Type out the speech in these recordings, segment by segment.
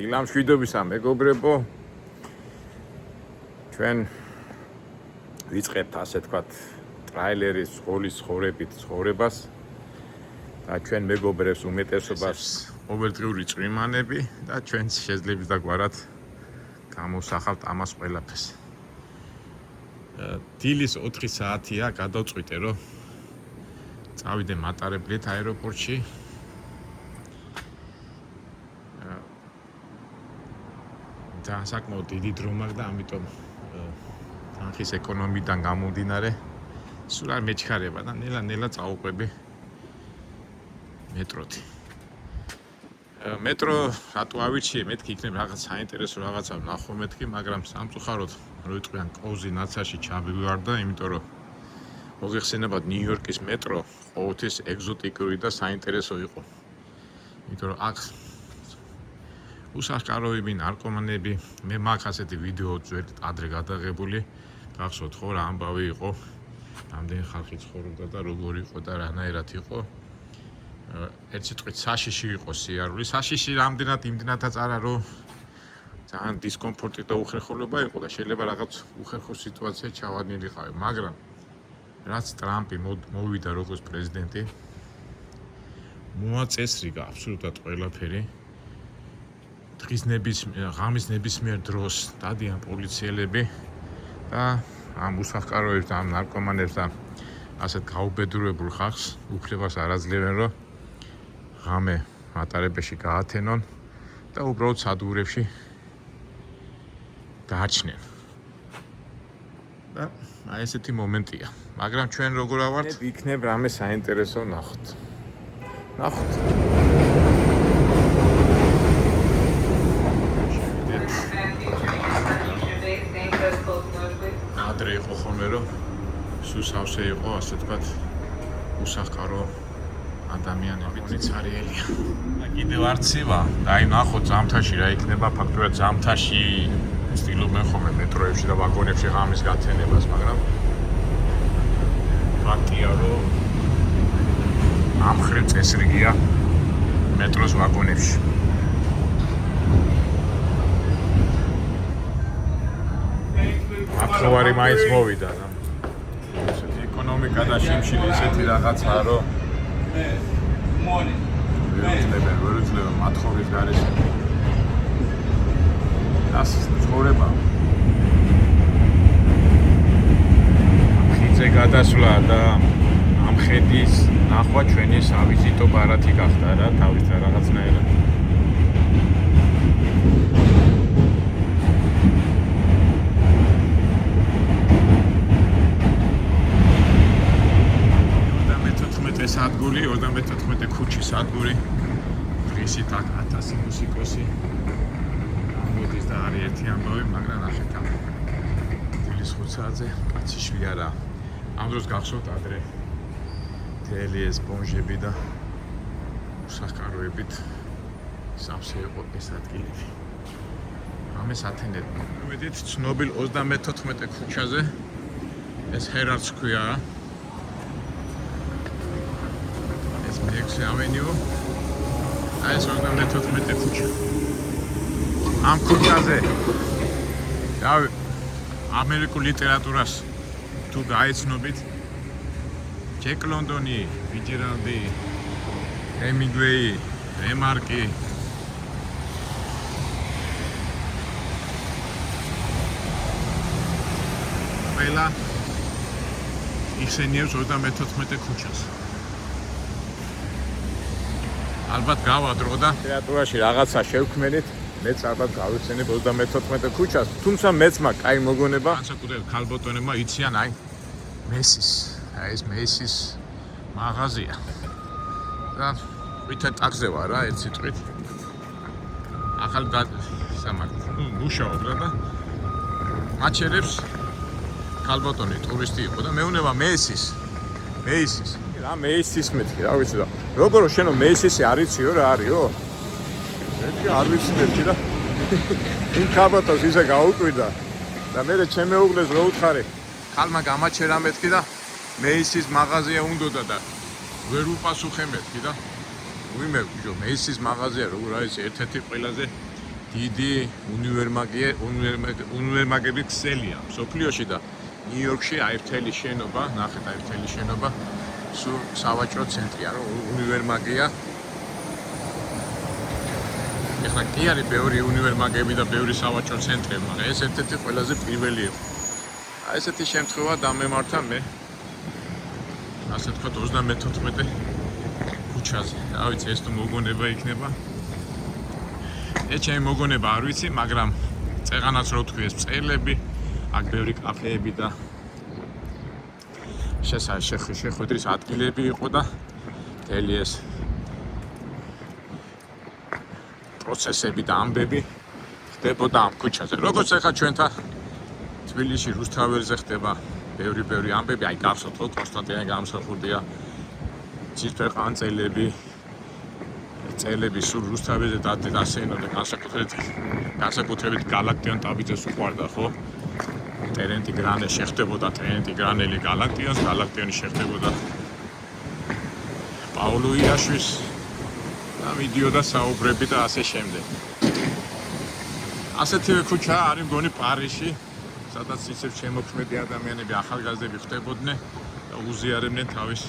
დილამშვიდობისა მეგობრებო, ჩვენ ვიწყებთ ასე თქვათ ტრაილერის სკოლის ცხოვრებით ცხოვრებას და ჩვენ მეგობრებს უმეტესობას ყოველდღიური წვიმანები და ჩვენ შეძლებს და გვარად გამოსახავთ ამას ყველაფერს. დილის 4 საათია, გადავწყვიტე რომ წავიდე მატარებლით აეროპორტში. და საკმაოდ დიდი დრო მაქვს და ამიტომ თანხის ეკონომიიდან გამომდინარე სულ არ მეჩქარება და ნელა წავუყვები მეტროთი. მეტრო რატო ავირჩიე, მეთქი იქნებ რაღაც საინტერესო რაღაცა ვნახო მეთქი, მაგრამ სამწუხაროდ რო იყვიან კოვზი ნაცაში ჩავივარდა, იმიტომ რომ მოგეხსენებათ ნიუ-იორკის მეტრო ყოველთვის ეგზოტიკური და საინტერესო იყო. იმიტომ რომ აქ უსახკაროები, ნარკომანები, მე მაქვს ასეთი ვიდეო ძველი ადრე გადაღებული, გახსოვთ ხო რა ამბავი იყო, რამდენი ხალხი ცხოვრობდა და როგორი იყო და რანაირად იყო. ერთ სიტყვით საშიში იყო სიარული, საშიში რამდენად იმდენადაც არა რომ ძალიან დისკომფორტი და უხერხულობა იყო და შეიძლება რაღაც უხერხო სიტუაცია ჩავარდნილიყავი, მაგრამ რაც ტრამპი მოვიდა როგორც პრეზიდენტი, მოაწესრიგა აბსოლუტურად ყველაფერი. ღამის ნებისმიერ დროს დადიან პოლიციელები და ამ უსახკაროებს და ამ ნარკომანებს და ასეთ გაუბედურებულ ხალხს უფლებას არ აძლევენ რომ ღამე მატარებელში გაათენონ და უბრალოდ სადგურებში გააჩნენ. და აი ესეთი მომენტია. მაგრამ ჩვენ როგორ ავართ? იქნებ რამე საინტერესო ნახოთ. ადრე იყო ხოლმე რომ სულ სავსე იყო ასე თქვათ უსახკარო ადამიანები მიცარიელია. კიდევ არცივა და აი ნახოთ ზამთარში რა იქნება, ფაქტობრივად ზამთარში ვცდილობენ ხოლმე მეტროებში და ვაგონებში ღამის გათენებას, მაგრამ ფაქტია რომ ამხრივ წესრიგია მეტროს ვაგონებში. აფხოვარი მაინც მოვიდა და ესეთი ეკონომიკა და შიმშილი ისეთი რაღაცაა რომ ვერ უძლება მათხოვრის გარეშე. ეს ცხოვრება ხიძე გადასვლა და ამ ხედის ნახვა ჩვენი სავიზიტო ბარათი გახდა რა თავისთან რაღაცნაირად. სადგური 34 ქუჩის სადგური დღისით აქ 1000 მუსიკოსი მოდის და არის ერთი ამბავი, მაგრამ ნახეთ ამ დილის 5 საათზე კაცი შვი არა. ამ დროს გახსოვთ ადრე მთელი ეს ბონჟები და უსახკაროებით სავსე იყო ეს ადგილები. ამას ათენებდნენ. მოვედით ცნობილ 34 ქუჩაზე, ეს ჰერალდს ქვია. Avenue. აი ეს 34 ქუჩა. ამ ქუჩაზე დავი ამერიკულ ლიტერატურას თუ გაეცნობით, ჯეკ ლონდონი, ფიჯერალდი, ჰემინგვეი, რემარკი ყველა იხსენიებს 34 ქუჩას. ალბათ გავადრო და ლიტერატურაში რაღაცა შევქმენით, მეც ალბათ გავიხსენებ 34 ქუჩას, თუმცა მეც მაქვს კაი მოგონება. განსაკუთრებით ქალბატონებმა იციან აი მესის, აი ეს მესის მაღაზია. და ვითარ ტაქსზე ვარ რა, ერთ სიტყვით. ახალ მუშაობ და მაჩერებს ქალბატონი ტურისტი იყო და მეუნება მესის. რა მეისის მეთქი, რა ვიცი და როგორ შენო მეისისი არიციო რა არისო? ერთი არ ვიცი მეთქი და იმ ქალბატონს ისე გაუკვირდა და მე ჩემე უგლეს რო უთხარი, ქალმა გამაჩერა მეთქი და მეისის მაღაზია უნდოდა და ვერ უპასუხე მეთქი და ვიმე ბიჭო მეისის მაღაზია როგორ არის ერთ-ერთი ყველაზე დიდი უნივერმაგები ქსელია მსოფლიოში და ნიუ-იორკში აერთელი შენობა, ნახეთ აერთელი შენობა, სულ სავაჭრო ცენტრია, რომ უნივერმაგია. ეხლა კი არის ბევრი უნივერმაგები და ბევრი სავაჭრო ცენტრები, მაგრამ ეს ერთ-ერთი ყველაზე პირველი იყო. აი ესეთი შემთხვევა დამემართა მე. ასე თქვა 34 ქუჩაზე. რა ვიცი, ეს თუ მოგონება იქნება. ეს ჩემი მოგონება არ ვიცი, მაგრამ წეღანაც რო თქვი ეს მწერლები, აქ ბევრი კაფეები და შეხვედრის ადგილები იყო და მთელი ეს პროცესები და ამბები ხდებოდა ამ ქუჩაზე. როგორც ახლა ჩვენთან თბილისში რუსთაველზე ხდება ბევრი ამბები, აი გახსოვთ ხო კონსტანტინე გამსახურდია, ცისფერყანწელები, წელები სულ რუსთაველზე დასეინოდა, განსაკუთრებით გალაქტიონ ტაბიძეს უყვარდა ხო? ტერენტი გრანე შეხდებოდა, ტერენტი გრანელი გალაქტიონი შეხდებოდა პაულო იაშვის და მიდიოდა საუბრები და ასე შემდეგ. ასეთივე ქუჩა არის მგონი პარიზში, სადაც ისევ შემოქმედი ადამიანები, ახალგაზრდები ხდებოდნენ და უზიარებდნენ თავის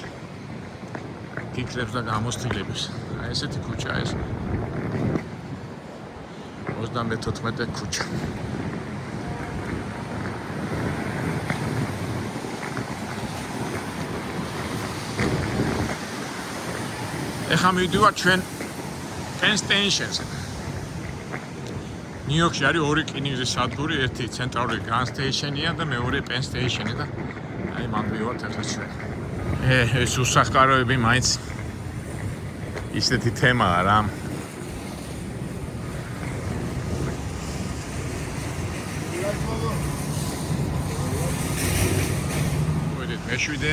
ფიქრებს და გამოცდილებას. აი ესეთი ქუჩა ეს 34 ქუჩა. ეხლა მივიდივარ ჩვენ Penn Station-ზე. ნიუ-იორკში არის ორი რკინიგზის სადგური, ერთი ცენტრალური Grand Station-ია და მეორე Penn Station-ი და აი მან მივივართ ახლა ჩვენ. ეს უსახკაროები მაინც ისეთი თემაა რა. მოვიდეთ მეშვიდე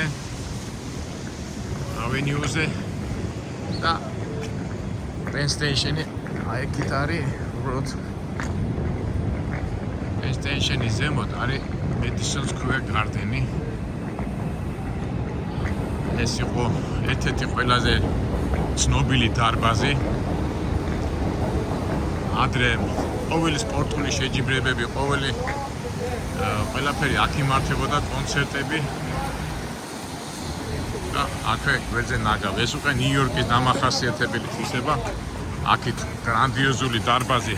ავენიუზე და Penn Station-ი აი იქით არის უბრალოდ Penn Station-ის ზემოთ არის Madison Square Garden-ი. ეს იყო ერთ-ერთი ყველაზე ცნობილი დარბაზი. ადრე ყოველი სპორტული შეჯიბრებები, ყველაფერი აქ იმართებოდა, კონცერტები. და აქვე გვერდზე ნაგავი. ეს უკვე ნიუ-იორკის დამახასიათებელი თვისება. აქეთ გრანდიოზული დარბაზი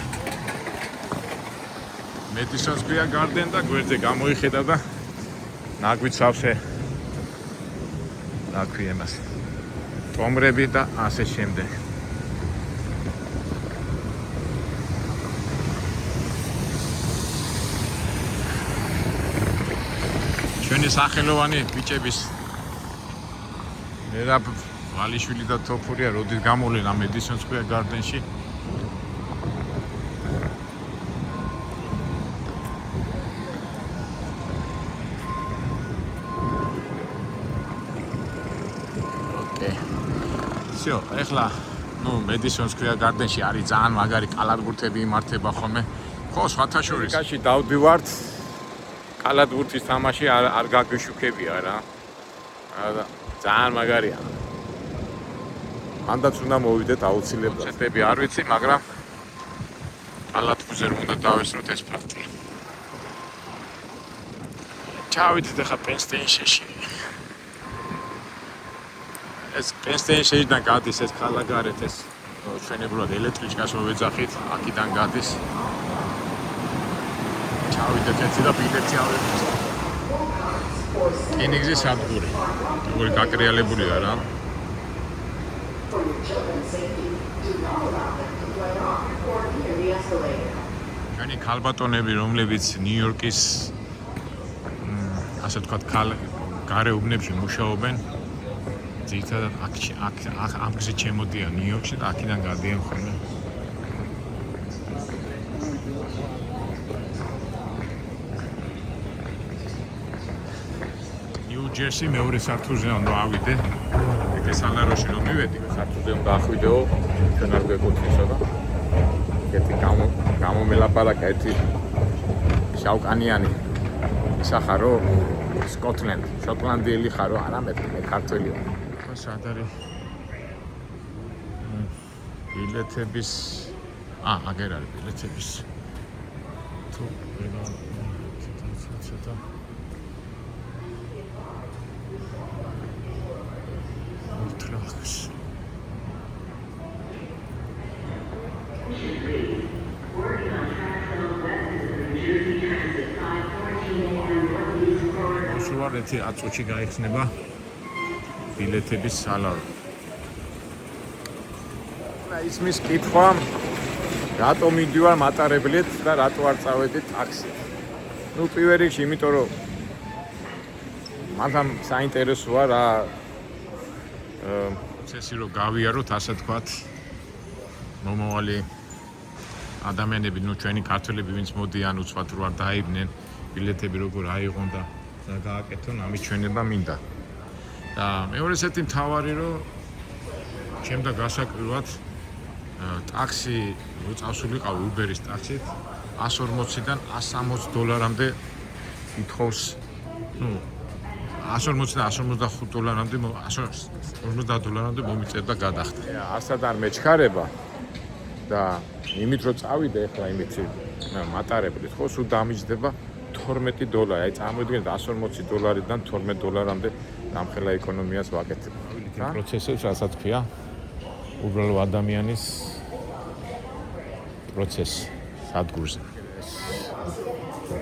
Madison Square Garden და გვერდზე გამოიხედა და ნაგვით სავსე აქვე იმას. ტომრები და ასე შემდეგ. ჩვენი სახელოვანი ბიჭების მერაბ ვალიშვილი და თოფურია როდის გამოვლენ ამ Madison Square Garden-ში. всё, ეხლა Madison Square Garden-ში არის ძალიან მაგარი კალათბურთები იმართება ხოლმე. ხო, სხვათა შორის. კაში დავდივართ. კალათბურთის თამაში არ გაგეშუქებია რა. ძალიან მაგარია. მანდაც უნდა მოვიდეთ აუცილებლად. კონცერტები არ ვიცი, მაგრამ კალათბურთზე უნდა დავესწროთ ეს ფაქტი. ჩავიდეთ ახლა Penn Station-ში. ეს Penn Station-დან გადის ეს ქალაქგარეთ ეს ჩვენებურად ელექტრიჩკას მოვეძახით, აქედან გადის. ჩავიდეთ ერთი და ბილეთი ავიღეთ. რკინიგზის სადგური. როგორი გაკრიალებულია რა. ჩვენი ქალბატონები, რომლებიც ნიუ-იორკის ასე ვთქვათ, გარე უბნებში მუშაობენ, ძირითადად აქ ამ გზით შემოდიან ნიუ-იორკში და აქედან გადიან ხოლმე. ნიუ-ჯერსი მეორე სართულზე უნდა ავიდე. ეს სალაროში რომ მივედი, სართულზე უნდა ახვიდეო, ჩვენ არ გვეკუთვნისო და ერთი გამომელაპარაკა ერთი შავკანიანი ისახარო შოტლანდიელი ხარო, არა მე ქართველი ვარ. სად არის ბილეთების აგერ არის ბილეთების თუ ცოტა ულტრაქს სულარეთი აწუჩი გაიხსნება ბილეთების სალარი. ისმის კითხვა რატომ მიდივარ მატარებლით და რატო არ წავედი ტაქსით. პირველ რიგში იმიტომ რომ მანამ საინტერესოა რა პროცესი რომ გავიაროთ ასე თქვათ მომავალი ადამიანები ჩვენი ქართველები ვინც მოდიან უცბად რო არ დაიბნენ ბილეთები როგორ აიღონ და გააკეთონ ამის ჩვენება მინდა. და მეორე ესეთი მთავარი რომ ჩემდა გასაკვირვად ტაქსი რო წავსულიყავი უბერის ტაქსით 140-დან 160 დოლარამდე ითხოვს 140 და 155 დოლარამდე 150 დოლარამდე მომიწერდა გადახდა. ასად არ მეჩქარება და იმით რომ წავიდე ახლა იმით მატარებლით ხო სულ დამიჯდება $12. აი წარმოიდგინეთ 140 დოლარიდან $12 დამხელა ეკონომიას ვაკეთებ. იმ პროცესებს რასაც ქვია უბრალო ადამიანის პროცესი სადგურზე.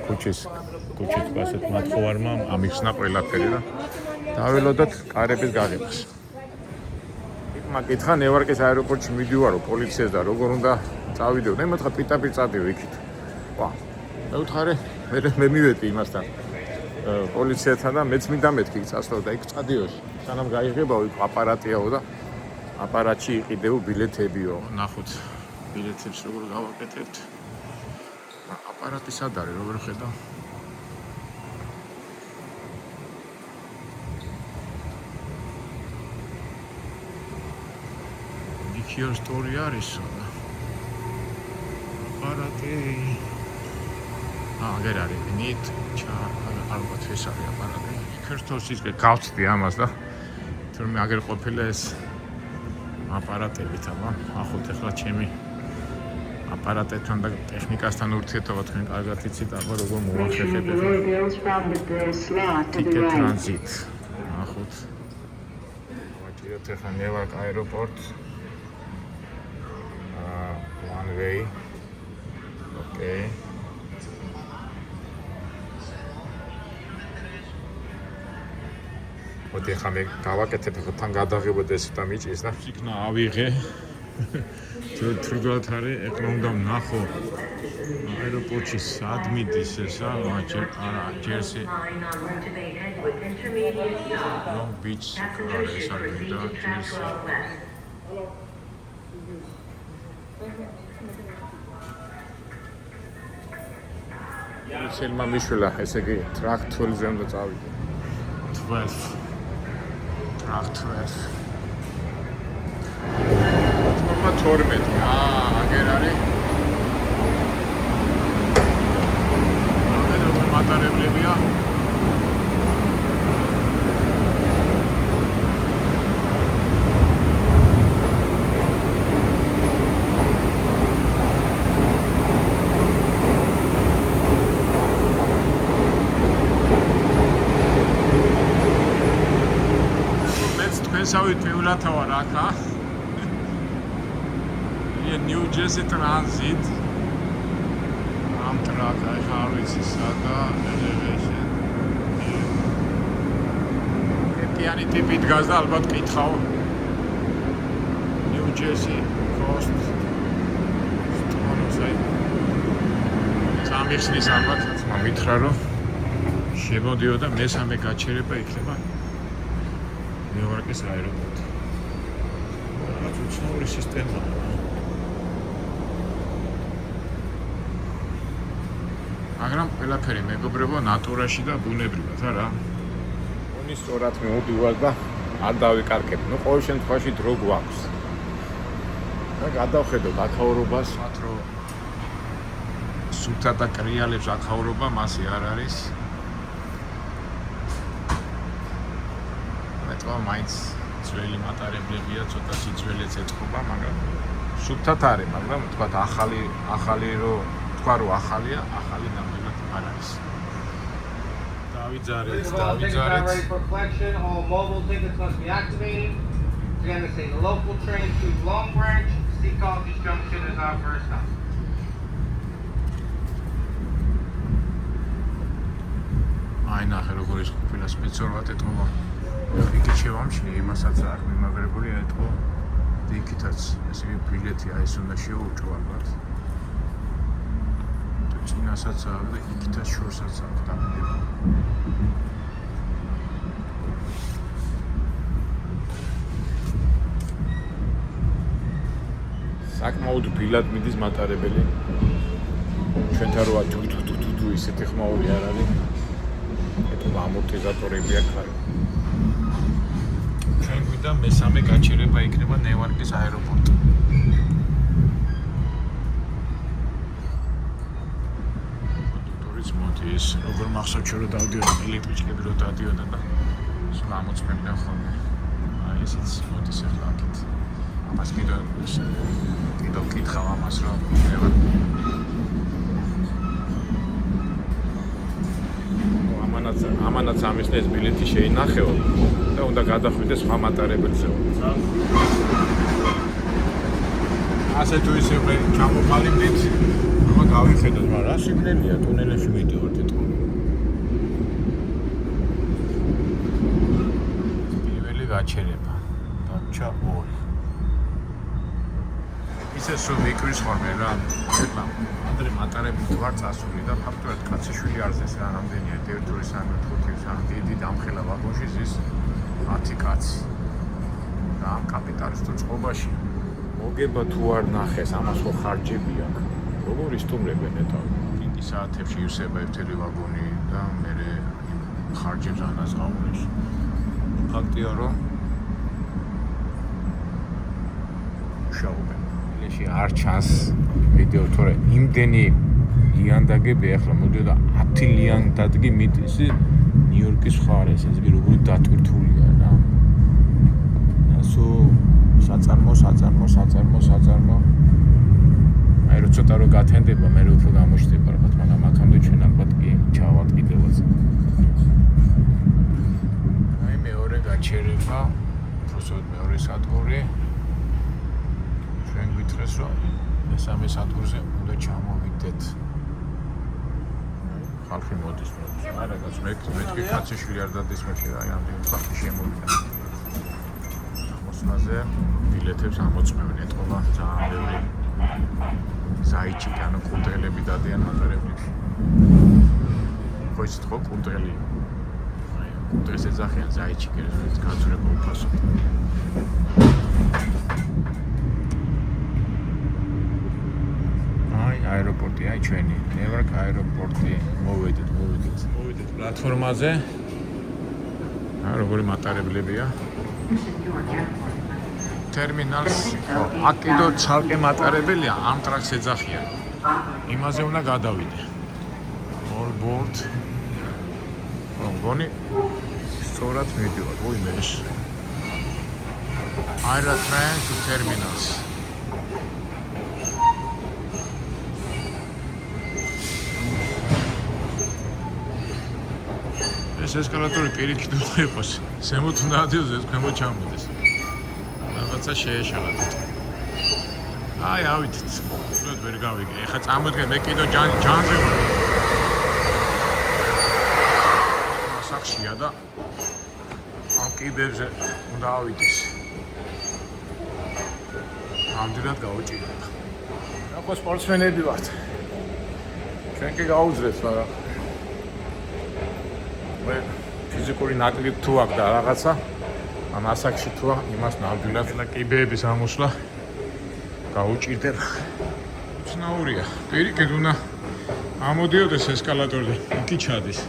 ქუჩის ასეთ მათხოვარმა ამიხსნა ყველაფერი და დაველოდოთ კარების გაღებას. მაგითხა ნევარკის აეროპორტში მიდივარო პოლიციას და როგორ უნდა წავიდეო. მე მოთხა პიტაპირ წადიო იქით. მე ვთხარი მე მივედი იმასთან პოლიციასთან და მეც მინდა მეთქი წასვლა და იქ წადიოში. სანამ გაიღებაო იქ აპარატიაო და აპარატში იყიდეო ბილეთებიო. ნახოთ ბილეთებს როგორ გავაკეთებთ. აპარატი სად არის როგორ ხედავ? Your story არისო და აპარატი აგერ არის ნით ალბათ ეს არის აპარატი ქერთოს ისე გავწდი ამას და თუმცა აგერ ყოფილა ეს აპარატებით აბა ახოთ ახლა ჩემი აპარატებთან და ტექნიკასთან ურთიერთობა თქვენ კარგად იცით აბა როგორ მოახერხებ ტიკეტ ტრანზიტ ახოთ ვაჭიროთ ახლა ნევარკ აეროპორტ one way. Okay. მოდი ახლა მე გავაკეთებ თან გადაღებოდ ეს და მიჭის და იქნა ავიღე. თუ გათარი ეხლა უნდა ვნახო აეროპორტში სად მიდის ესა არა ჯერსი Long Beach ეს არის და ჯერსი ცელმა მიშველა ესე იგი ტრაქ 12-ზე უნდა წავიდე 12 ტრაქ 12 აგერ არის მატარებლებია სავით მივლათა ვარ აქა New Jersey Transit Amtrak ახლა არ ვიცი სადა elevation ეტიანი ტიპი დგას და ალბათ კითხავ New Jersey Coast სტონოსაი სამიხსნის ალბათ მითხრა რომ შემოდიო და მესამე გაჩერება იქნება ნევარკის აეროპორტი. რაც უცნაური სისტემაა. მაგრამ ყველაფერი მეგობრებო ნატურაში და ბუნებრივად არა. ონის სწორად მოვდივარ და არ დავიკარგებ. ყოველ შემთხვევაში დრო გვაქვს. და გადავხედოთ აქაურობას, რომ სულთა და კრიალებს აქაურობა მასე არ არის. მაინც ძველი მატარებლებია, ცოტა სიძველეც ეწყობა, მაგრამ სუფთად არის, მაგრამ თქვა ახალი რო ახალია, ახალი ნამდვილად არ არის. დავიძარეთ. All mobile tickets must be activated. We're going to say the local train to Long Branch, Sea College Junction is our first stop. აი ნახე როგორ ის ყოფილა სპეციალურად ეთქობა. იქით შევამჩნი, იმასაც არ მიმაგრებული ეთქო. იქითაც ესე იგი ბილეთი აი ეს უნდა შეუჭო ალბათ. წინასაც და იქითაც შორსაც აქვს დამდება. საკმაოდ ბილად მიდის მატარებელი. ჩვენთან როა თუ ისეთი ხმაური არ არის. ეთქობა ამორტიზატორები აქვს ხარ. ჩვენ გვინდა მესამე გაჩერება იქნება ნევარკის აეროპორტი. ის როგორ მახსოვს რომ დავდიოდა ელექტრიჩკები რო დავდიოდა და სულ ამოწმებდა ხოლმე. აი ესეც მოდის ახლა აქეთ. ამას კიდევ კითხავ ამას რომ ამანაც ამისნეს ბილეთი შეინახეო და უნდა გადახვიდეს სხვა მატარებელზეო. ასე თუ ისე მე ჩამოყალიბდით გავიხედოთ, მაგრამ რა სიგნალია ტუნელებში მიდივართ ეთქო. პირველი გაჩერება. დარჩა 2. ისე სულ მიკრის ხოლმე რა. ეხლა ადრე მატარებით ვარ წასული და ფაქტობრივად კაცეშვილი არ ზეს რა რამდენია 1 2 3 4 5 დიდი დამხელა ვაგონში ზის 10 კაცი. და ამ კაპიტალისტურ წყობაში მოგება თუ არ ნახეს, ამას ხო ხარჯები აქვს. როგორ ისტუმრებენ ეტა? დიდი საათებში ივსება ერთ-ერთი ვაგონი და მე ხარჯებს ანაზღაურებს. ფაქტია რომ შაუბენ. ლეში არ ჩანს ვიდეო თორე იმდენი ლიანდაგები ახლა მოდიოდა 10 ლიანდაგი მიდის ნიუ-იორკის ხარეს, ეს კი როგორი დატვირთულია რა. ასო საწარმო აი რო ცოტა რო გათენდება მე უფრო გამოჩნდება ალბათ, მაგრამ აქამდე ჩვენ ალბათ კი ჩავალთ კიდევაც. აი მეორე გაჩერება, უბრალოდ მეორე სადგური. ჩვენ გვითხრეს რომ მესამე სადგურზე უნდა ჩამოვიდეთ. ხალხი მოდის მოდის. არა გაც მე კი კაცეშვილი არ დადის მე აი ამდენი ხალხი შემოვიდა. მოსვლაზე ბილეთებს ამოწმებენ ეთქობა ძალიან ბევრი. ზაიჩი ანუ კუნტრელები დადიან მატარებლებში. ხო ისეთ ხო კუნტრელი. აი კუნტრელს ეძახიან ზაიჩი კერეს გაწურებულ ფასო. აი აეროპორტი, აი ჩვენი ნევარკ აეროპორტი. მოვედით პლატფორმაზე. აი როგორი მატარებლებია. ტერმინალს აქ კიდევ ცალკე მატარებელია, ამ ტრაქს ეძახიან. იმაზე უნდა გადავიდე. All board. ვაგონი სწორად მიდივარ, ვიმეშ. Aira train to terminals. ეს ესკალატორი პირიქით უნდა იყოს. ზემოთ უნდა ადიოდეს, ქვემოთ ჩამოდეს. რაღაცა შეეშალათ. აი, ავიდეთ. უბრალოდ ვერ გავიგე. ეხლა წამოდგე, მე კიდევ ჯანზე ვარ. სახშია და ამ კიდევზე უნდა ავიდეს. ამდენად გავუჭირდა. რა სპორტსმენები ვართ. ჩვენ კი გაუძლებს, მაგრამ მე ფიზიკური ნაკლი თუ აქვს და რაღაცა ამ ასაკში თუ იმას ნამდვილად კიბეების ამოსვლა გაუჭირდება. ცნაურია. პირიქით უნდა ამოდიოდეს ესკალატორზე, იქი ჩადის.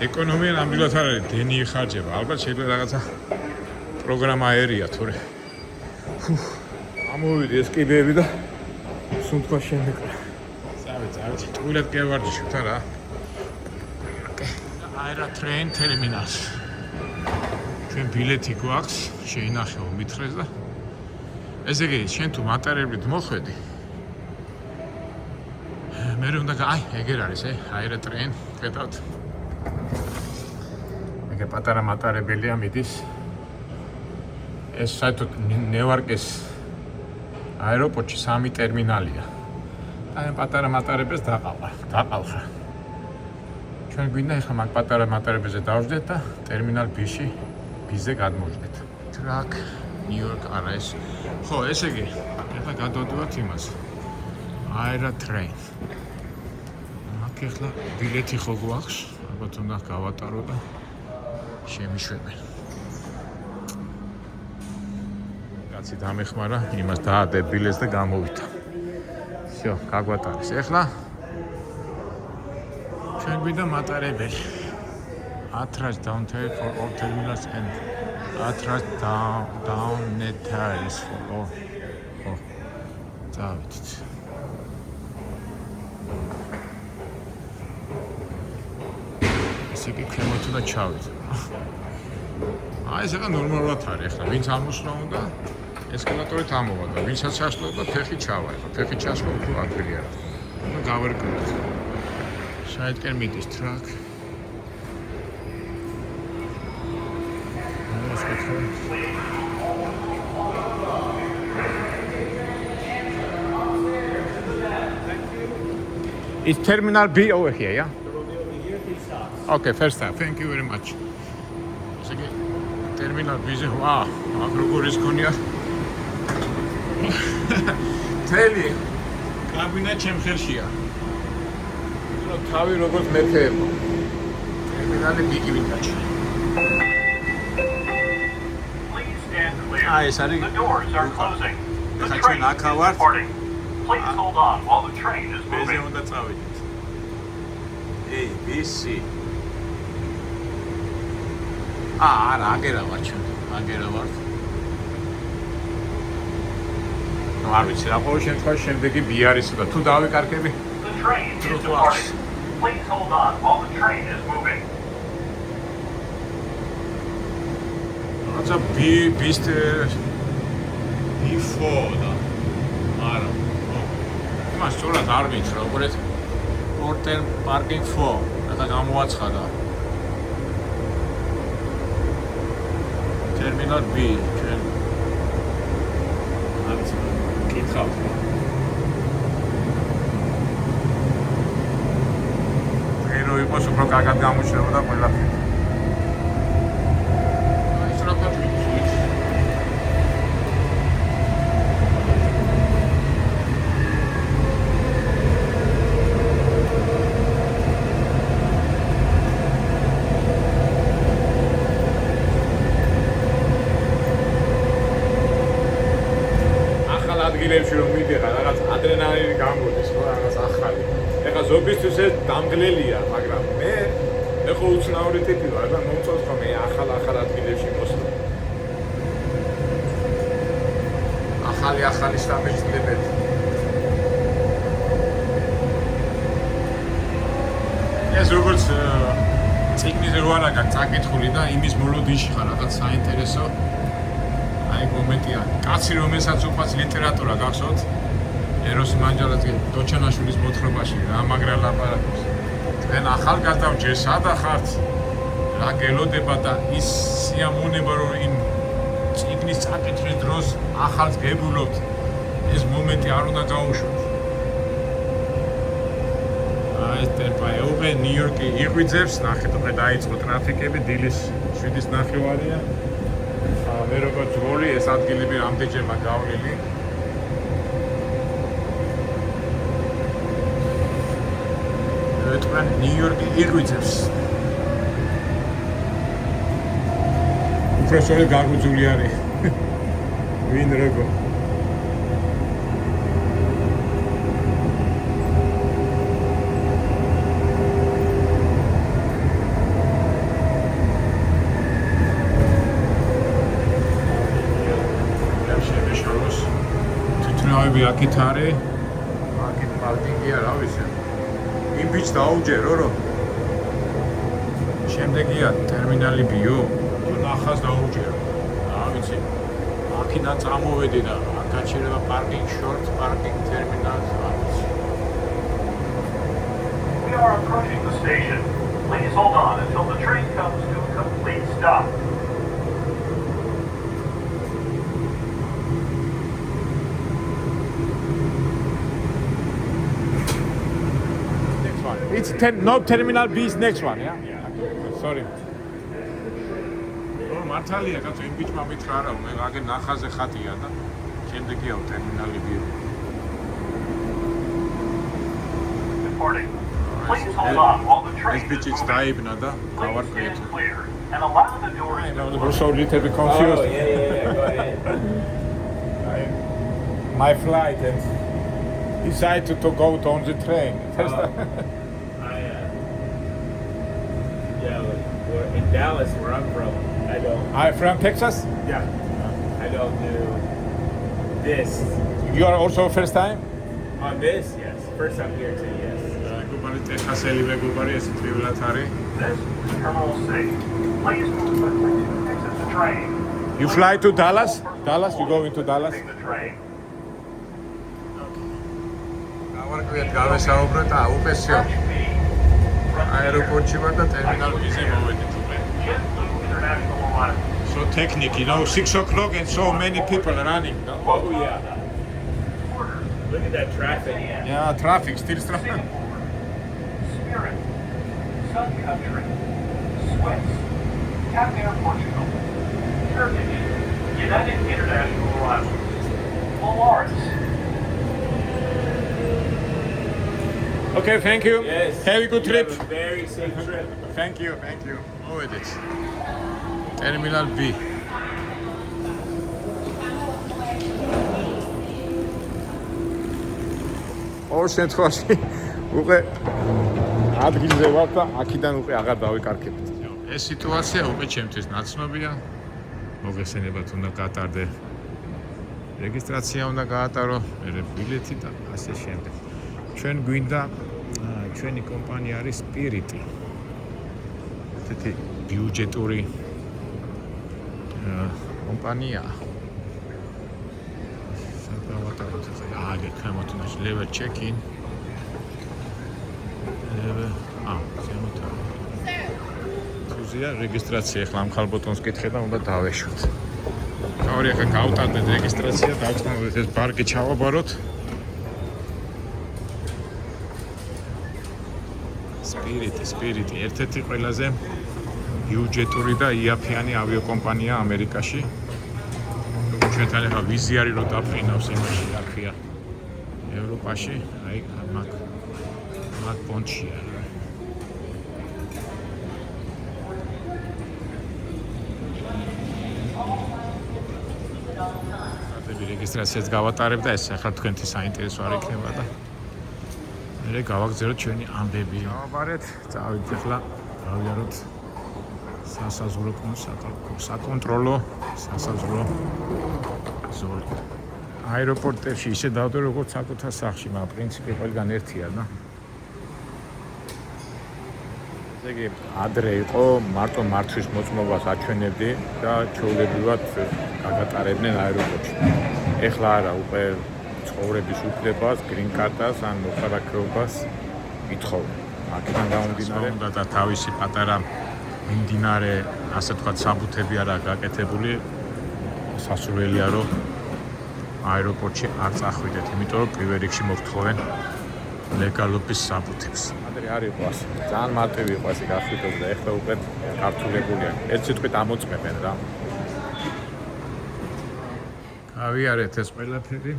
ეკონომია ნამდვილად არ არის, დენი იხარჯება. ალბათ შეიძლება რაღაცა პროგრამა ერია, თორე. ამოვიდი ეს კიბეები და სუნთქვა შემეკრა. წავედი, ტყუილად კი ავარჯიშობთ რა. Aira train terminals. ჩვენ ბილეთი გვაქვს, შეინახეო მითხრეს და ესე იგი, შენ თუ მატარებლით მოხვედი. მე უნდა ეგერ არის, Aira train, ხედავთ. ეგ პატარა მატარებელია მიდის. ეს საერთოდ ნევარკის აეროპორტში 3 ტერმინალია. აი პატარა მატარებელს დაყავხა. ჩვენ გვინდა ახლა მაგ პატარა მატარებელზე დავждეთ და ტერმინალ B-ში B-ზე გადმოვждეთ. Truck New York არა ეს. ხო, ესე იგი, ახლა გადავდივართ იმას. Aira train. მაგ ახლა ბილეთი ხო გვაქვს? ალბათ უნდა გავატარო და შემიშვებენ. კაცი დამეხმარა, იმას დაადებ ბილეთს და გამოვიდა. Всё, გაგვატარეს. ახლა ჩვენ გვინდა მატარებელი. Atrás down tariff for all terminals and atrás down net tariffs for all. დავით. ესე იგი ქვემოთ უნდა ჩავიდე. ეს ახლა ნორმალურად არის ახლა ვინც ამოსვლა უნდა ესკალატორით ამოვა და ვინცაც ჩასვლა და ფეხი ჩავა ახლა ფეხი ჩასვლა უფრო ადვილი არის და გავერკვევთ საერთკენ მიდის ტრაქ Is terminal B over here, yeah? Okay, first time. Thank you very much. Terminal B-ზე, აქ როგორ ის ქონია? თელი. კაბინა ჩემ ხელშია. თავი როგორც მეფეებო. ტერმინალი B-ი ვინდაჩი. ეს არის. The doors are closing. The train is departing. Please hold on while the train is moving. მე უნდა წავიდეთ. A, B, C. არა, აგერავარ ჩვენ, აგერავართ. არ ვიცი, რა ყოველ შემთხვევაში შემდეგი B არის და თუ დავიკარგები. The train is departing. Please hold on while the train is moving. That's a beast before da. არა. მას სწორად არ ვიცი, როგორც Porter parking for. და გამოაცხადა. Terminal B, ჩვენ არც კითხავთ. ერო იყოს უფრო კარგად გამოჩნდებოდა ყველაფერი. ის რა ფაქტია? ადგილებში რომ მიდიხარ, რაღაც ადრენალინი გამბოდის, ხო, რაღაც ახალი. ეხლა ზოგისთვის ეს დამგლელია, მაგრამ მე ხო უცნაური ტიპი ვარ და მომწონს რომ მე ახალ ადგილებში მოსვლა. ახალი სამეცნიერებელი. ეს როგორც ციგნის რო არა გაქვს წაკითხული და იმის მოლოდინში ხარ რაღაც საინტერესო აი მომენტია. კაცი რომელსაც უფაც ლიტერატურა გახსოვთ ეროს მანჯალაძე დოჩანაშვილის მოთხრობაში რა მაგრა ლაპარაკობს. თქვენ ახალგაზრდამ ჯერ სადა ხართ რა გელოდება და ის სიამოვნება რომ იმ ციგნის წაკითხვის დროს ახალს გებულობთ ეს მომენტი არ უნდა გაუშვათ. აი ტემპა ეუბე ნიუ-იორკი იღვიძებს ნახეთ უკვე დაიწყო ტრაფიკები დილის 7:09-ია. მე როგორც როლი ეს ადგილები რამდენჯერმე გავლილი. თქვენ ნიუ-იორკი იღვიძებს. უბრალოდ გაგვიძული არის. ვინ როგორ ნავები აქეთ არის, აქეთ პარკინგია, რა ვიცი. იმ ბიჭს დაუჯერო, რომ შემდეგია ტერმინალი ბიუ, ნახას დაუჯერო. რა ვიცი. აქედან წამოვედი და გაჩერება პარკინგ შორტ, პარკინგ ტერმინალს. We are approaching the station. Please hold on until the train comes to a complete stop. Next one. It's no terminal B is next one, yeah? Sorry. მართალია, კაცო, იმ ბიჭმა მითხრა რა, მე აგე ნახაზე ხატია და შემდეგია ტერმინალი B. Departing. Please hold on while the train ეს ბიჭი დაიბნა და გავარკვიეთ. clear and allow the doors to Also a little bit confused. Yeah, go ahead. My flight and decided to go on the train. First We're in Dallas, where I'm from. I'm from Texas. I don't do this. You are also first time? On this, yes. First time here too, yes. გუბარი ტეხასელი მეგობარი ეს ტრივლად არის. This is Terminal C. Please move quickly to exit the train. You fly to Dallas? Dallas, you go into Dallas? The train. გავარკვიეთ, გავესაუბრეთ და უპესიო. აეროპორტში ვარ და ტერმინალ B-ზე მოვედით უკვე. International Alliance. So technique, you know, 6 o'clock and so many people running. No? Oh, yeah. Look at that traffic. Yeah, traffic, still traffic. Spirit, Sun Country, Swiss, Cap Air Portugal, Turkish, United International Alliance, Polaris. Okay, thank you. Yes. Have a good trip. Have a very safe trip. Thank you. მოვედით. Terminal B. ორ შემთხვევაში უკვე ადგილზე ვარ და აქედან უკვე აღარ დავიკარგებთ. ეს სიტუაცია უკვე ჩემთვის ნაცნობია. მოგესალმებით, უნდა გატარდე რეგისტრაცია, უნდა გაატარო, მერე ბილეთი და ასე შემდეგ. ჩვენ გვინდა ჩვენი კომპანია არის Spirit. ესეთი ბიუჯეტური კომპანია. საკავატაროთ ეს აგე ქემოთუნაში level check-in. ზემოთა. თუზია რეგისტრაცია, ახლა ამ ხალბოტონს კითხე და უნდა დავეშვით. თავი ახლა გავტარდეთ რეგისტრაცია, დავწნოვეთ ეს პარკი ჩავაბაროთ. Spirit ერთ-ერთი ყველაზე ბიუჯეტური და იაფიანი ავიაკომპანია ამერიკაში. ჩვენთან ახლა ვიზი არის რომ დაფრინავს იმაში აქია ევროპაში, აი მაგ პონტში არის. რეგისტრაციას გავატარებ და ეს ახლა თქვენთვის საინტერესო არ იქნება და მე გავაგზავნოთ ჩვენი ამბები. გავაბარეთ, წავიდეთ ახლა, გავიაროთ სასაზღვრო საკონტროლო სასაზღვრო ზოლი. აეროპორტებში ისე დავდე როგორც საკუთარ სახლში, მაგრამ პრინციპი ყველგან ერთია და ესე იგი ადრე იყო მარტო მართვის მოწმობას აჩვენებდი და ჩვეულებრივად გაგატარებდნენ აეროპორტში. ეხლა არა, უკვე ცხოვრების უფლებას, green card-ას ან მოხარაკეობას ვითხოვენ. აქედან გამომდინარე და თავისი პატარა მიმდინარე, ასე ვთქვათ, საბუთები არა გაკეთებული, სასურველია რომ აეროპორტში არ წახვიდეთ, იმიტომ რომ პირველ რიგში მოგთხოვენ ლეგალობის საბუთებს. ადრე არ იყო ასე. ძალიან მარტივი იყო ასე გახვიდოს და ეხლა უკვე გართულებულია. ერთ სიტყვით ამოწმებენ რა. გავიარეთ ეს ყველაფერი.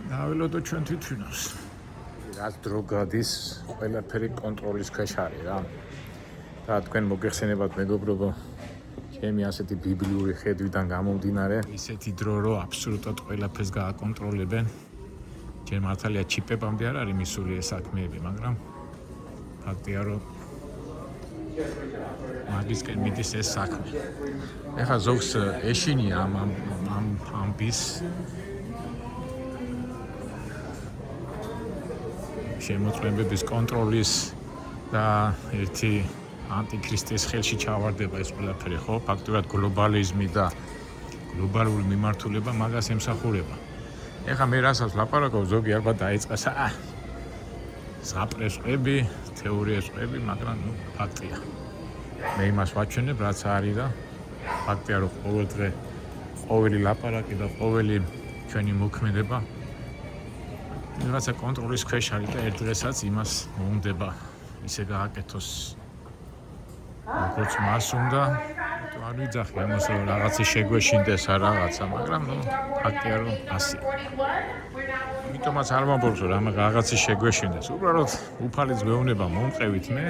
დავილოდო ჩვენ თვითონს. რაც დრო გადის, ყველაფერი კონტროლის ქვეშ არის რა. და თქვენ მოგეხსენებათ მეგობრებო, ჩემი ასეთი ბიბლიური ხედვიდან გამომდინარე, ისეთი დრო რომ აბსოლუტურად ყველაფერს გააკონტროლებენ. ჯერ მართალია ჩიპებამდე არ არის მისული ეს საქმეები, მაგრამ ფაქტია რომ მაგისკენ მიდის ეს საქმე. ეხლა ზოგს ეშინია ამ ბის შემოწმებების კონტროლის და ერთი ანტიქრისტეს ხელში ჩავარდება ეს ყველაფერი, ხო? ფაქტობრივად გლობალიზმი და გლობალური მიმართულება მაგას ემსახურება. ეხლა მე რასაც ლაპარაკობ, ზოგი ალბათ დაიწყეს, ზღაპრეს ყვები, თეორიას ყვები, მაგრამ ნუ ფაქტია. მე იმას ვაჩვენებ, რაც არის და ფაქტია, რომ ყოველ დღე ყოველი ლაპარაკი და ყოველი ჩვენი მოქმედება რაღაცა კონტროლის ქვეშ არის და ერთ დღესაც იმას მოუნდება ისე გააკეთოს როგორც მას უნდა. თუ არ ვიძახი ამას, რომ რაღაცა შეგვეშინდეს არ რაღაცა, მაგრამ ნუ ფაქტია, რომ ასია. იმიტომაც არ მომბოლს, რომ რაღაცა შეგვეშინდეს. უბრალოდ უფალიც მეუნება მომყევით მე,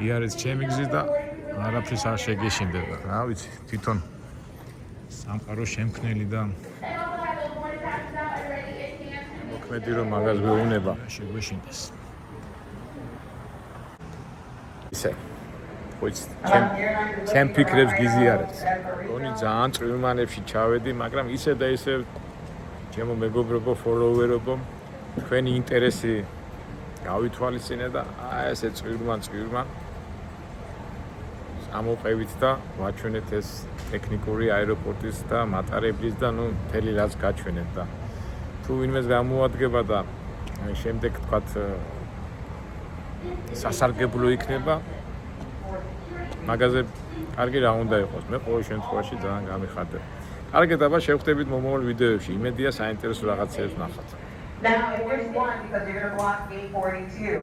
იარეთ ჩემი გზით და არაფრის არ შეგეშინდება. რა ვიცი, თვითონ სამყარო შემქმნელი და მოქმედი რომ მაგას მეუნება შეგვეშინდეს. ისე ხოიც ჩემ ფიქრებს გიზიარებს. გონი ძალიან წვიმანებში ჩავედი, მაგრამ ისე და ისე ჩემო მეგობრებო, ფოლოვერებო, თქვენი ინტერესი გავითვალისწინე და ესე წვირმან ამოყევით და ვაჩვენეთ ეს ტექნიკური აეროპორტის და მატარებლის და ნუ მთელი რაც გაჩვენეთ და თუ ვინმეს გამოადგება და შემდეგ თქვათ სასარგებლო იქნება მაგაზე კარგი რა უნდა იყოს. მე ყოველ შემთხვევაში ძალიან გამიხარდებ. კარგად აბა შევხვდებით მომავალ ვიდეოებში. იმედია საინტერესო რაღაცებს ნახავთ. Now, if there's one, because you're going to block A42.